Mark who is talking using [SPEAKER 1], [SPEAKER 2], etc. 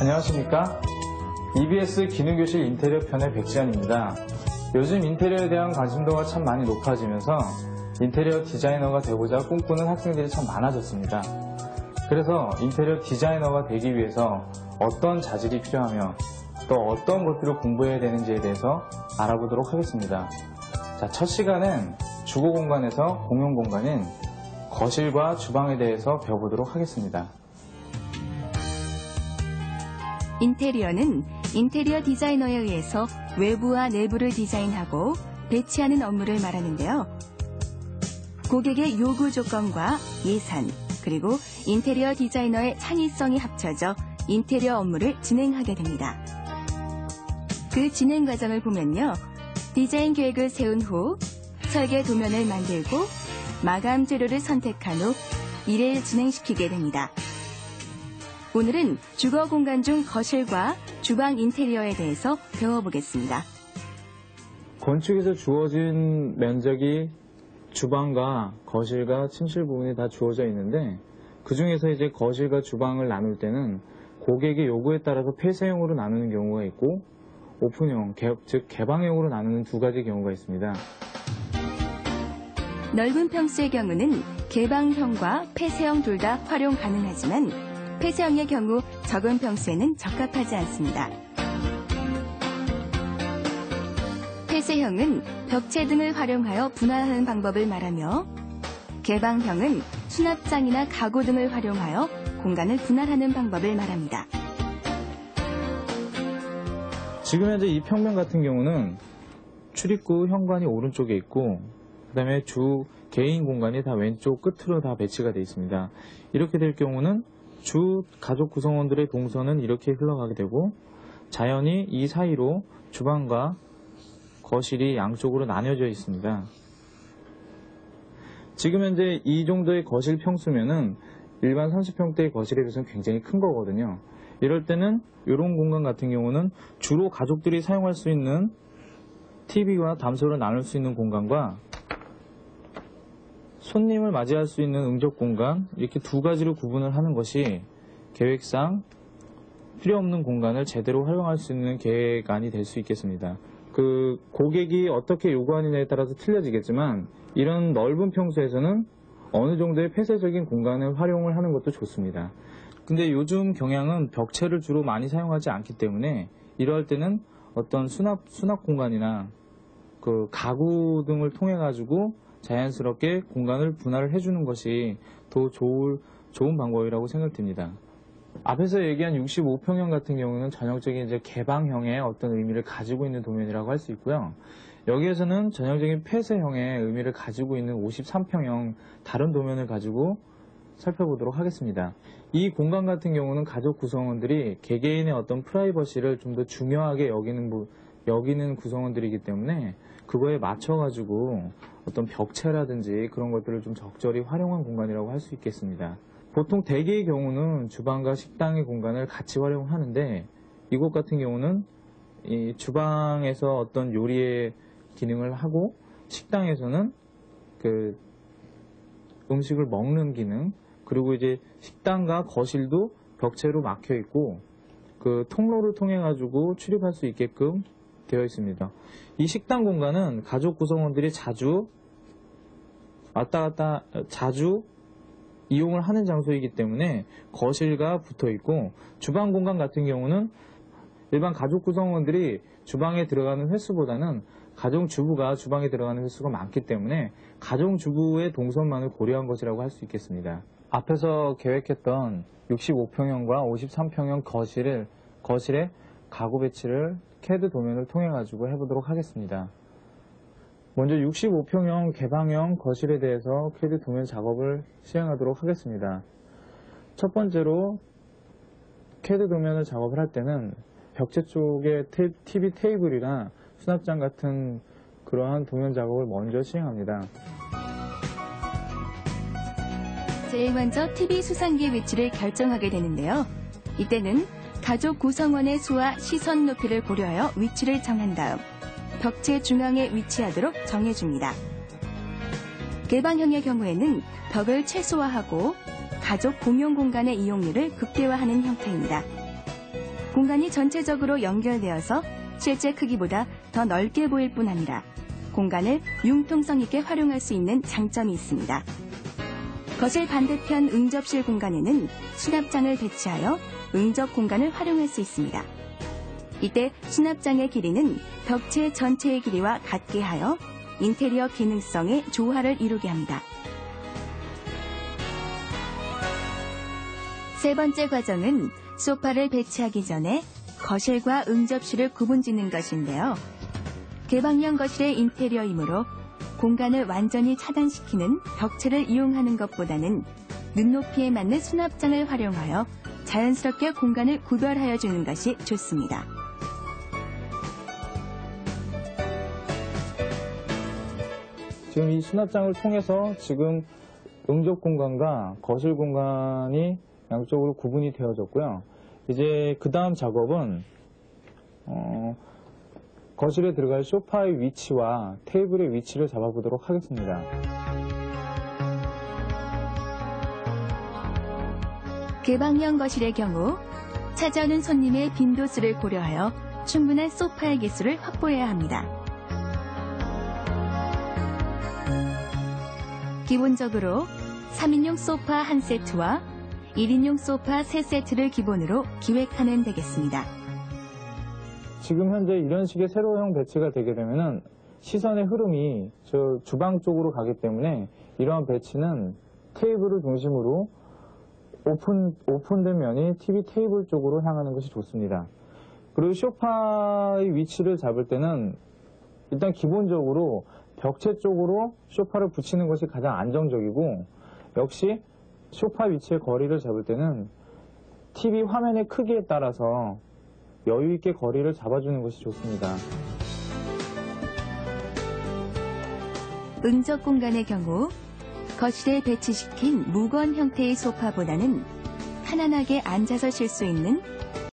[SPEAKER 1] 안녕하십니까? EBS 기능교실 인테리어 편의 백지현입니다. 요즘 인테리어에 대한 관심도가 참 많이 높아지면서 인테리어 디자이너가 되고자 꿈꾸는 학생들이 참 많아졌습니다. 그래서 인테리어 디자이너가 되기 위해서 어떤 자질이 필요하며 또 어떤 것들을 공부해야 되는지에 대해서 알아보도록 하겠습니다. 자, 첫 시간은 주거 공간에서 공용 공간인 거실과 주방에 대해서 배워보도록 하겠습니다.
[SPEAKER 2] 인테리어는 인테리어 디자이너에 의해서 외부와 내부를 디자인하고 배치하는 업무를 말하는데요. 고객의 요구 조건과 예산, 그리고 인테리어 디자이너의 창의성이 합쳐져 인테리어 업무를 진행하게 됩니다. 그 진행 과정을 보면요. 디자인 계획을 세운 후 설계 도면을 만들고 마감 재료를 선택한 후 일을 진행시키게 됩니다. 오늘은 주거 공간 중 거실과 주방 인테리어에 대해서 배워보겠습니다.
[SPEAKER 1] 건축에서 주어진 면적이 주방과 거실과 침실 부분이 다 주어져 있는데 그 중에서 이제 거실과 주방을 나눌 때는 고객의 요구에 따라서 폐쇄형으로 나누는 경우가 있고 오픈형, 즉 개방형으로 나누는 두 가지 경우가 있습니다.
[SPEAKER 2] 넓은 평수의 경우는 개방형과 폐쇄형 둘 다 활용 가능하지만 폐쇄형의 경우 적은 평수에는 적합하지 않습니다. 폐쇄형은 벽체 등을 활용하여 분할하는 방법을 말하며 개방형은 수납장이나 가구 등을 활용하여 공간을 분할하는 방법을 말합니다.
[SPEAKER 1] 지금 현재 이 평면 같은 경우는 출입구 현관이 오른쪽에 있고 그 다음에 주 개인 공간이 다 왼쪽 끝으로 다 배치가 되어 있습니다. 이렇게 될 경우는 주 가족 구성원들의 동선은 이렇게 흘러가게 되고 자연히 이 사이로 주방과 거실이 양쪽으로 나뉘어져 있습니다. 지금 현재 이 정도의 거실 평수면은 일반 30평대의 거실에 비해서는 굉장히 큰 거거든요. 이럴 때는 이런 공간 같은 경우는 주로 가족들이 사용할 수 있는 TV와 담소를 나눌 수 있는 공간과 손님을 맞이할 수 있는 응접 공간, 이렇게 두 가지로 구분을 하는 것이 계획상 필요 없는 공간을 제대로 활용할 수 있는 계획안이 될 수 있겠습니다. 그 고객이 어떻게 요구하느냐에 따라서 틀려지겠지만 이런 넓은 평수에서는 어느 정도의 폐쇄적인 공간을 활용을 하는 것도 좋습니다. 근데 요즘 경향은 벽체를 주로 많이 사용하지 않기 때문에 이럴 때는 어떤 수납 공간이나 그 가구 등을 통해 가지고 자연스럽게 공간을 분할을 해주는 것이 더 좋은 방법이라고 생각됩니다. 앞에서 얘기한 65평형 같은 경우는 전형적인 이제 개방형의 어떤 의미를 가지고 있는 도면이라고 할 수 있고요. 여기에서는 전형적인 폐쇄형의 의미를 가지고 있는 53평형 다른 도면을 가지고 살펴보도록 하겠습니다. 이 공간 같은 경우는 가족 구성원들이 개개인의 어떤 프라이버시를 좀 더 중요하게 여기는 구성원들이기 때문에 그거에 맞춰가지고 어떤 벽체라든지 그런 것들을 좀 적절히 활용한 공간이라고 할 수 있겠습니다. 보통 대개의 경우는 주방과 식당의 공간을 같이 활용하는데 이곳 같은 경우는 이 주방에서 어떤 요리의 기능을 하고 식당에서는 그 음식을 먹는 기능, 그리고 이제 식당과 거실도 벽체로 막혀 있고 그 통로를 통해 가지고 출입할 수 있게끔 되어 있습니다. 이 식당 공간은 가족 구성원들이 자주 이용을 하는 장소이기 때문에 거실과 붙어 있고 주방 공간 같은 경우는 일반 가족 구성원들이 주방에 들어가는 횟수보다는 가정주부가 주방에 들어가는 횟수가 많기 때문에 가정주부의 동선만을 고려한 것이라고 할 수 있겠습니다. 앞에서 계획했던 65평형과 53평형 거실의 가구 배치를 CAD 도면을 통해 가지고 해보도록 하겠습니다. 먼저 65평형 개방형 거실에 대해서 CAD 도면 작업을 시행하도록 하겠습니다. 첫 번째로 CAD 도면을 작업을 할 때는 벽체 쪽에 TV 테이블이나 수납장 같은 그러한 도면 작업을 먼저 시행합니다.
[SPEAKER 2] 제일 먼저 TV 수상기의 위치를 결정하게 되는데요. 이때는 가족 구성원의 수와 시선 높이를 고려하여 위치를 정한 다음 벽체 중앙에 위치하도록 정해줍니다. 개방형의 경우에는 벽을 최소화하고 가족 공용 공간의 이용률을 극대화하는 형태입니다. 공간이 전체적으로 연결되어서 실제 크기보다 더 넓게 보일 뿐 아니라 공간을 융통성 있게 활용할 수 있는 장점이 있습니다. 거실 반대편 응접실 공간에는 수납장을 배치하여 응접 공간을 활용할 수 있습니다. 이때 수납장의 길이는 벽체 전체의 길이와 같게 하여 인테리어 기능성의 조화를 이루게 합니다. 세 번째 과정은 소파를 배치하기 전에 거실과 응접실을 구분짓는 것인데요. 개방형 거실의 인테리어이므로 공간을 완전히 차단시키는 벽체를 이용하는 것보다는 눈높이에 맞는 수납장을 활용하여 자연스럽게 공간을 구별하여 주는 것이 좋습니다.
[SPEAKER 1] 지금 이 수납장을 통해서 지금 응접 공간과 거실 공간이 양쪽으로 구분이 되어졌고요. 이제 그 다음 작업은 거실에 들어갈 소파의 위치와 테이블의 위치를 잡아보도록 하겠습니다.
[SPEAKER 2] 개방형 거실의 경우 찾아오는 손님의 빈도수를 고려하여 충분한 소파의 개수를 확보해야 합니다. 기본적으로 3인용 소파 1세트와 1인용 소파 3세트를 기본으로 기획하면 되겠습니다.
[SPEAKER 1] 지금 현재 이런 식의 세로형 배치가 되게 되면은 시선의 흐름이 저 주방 쪽으로 가기 때문에 이러한 배치는 테이블을 중심으로 오픈된 면이 TV 테이블 쪽으로 향하는 것이 좋습니다. 그리고 소파의 위치를 잡을 때는 일단 기본적으로 벽체 쪽으로 소파를 붙이는 것이 가장 안정적이고, 역시 소파 위치의 거리를 잡을 때는 TV 화면의 크기에 따라서 여유 있게 거리를 잡아주는 것이 좋습니다.
[SPEAKER 2] 응접 공간의 경우 거실에 배치시킨 무건 형태의 소파보다는 편안하게 앉아서 쉴 수 있는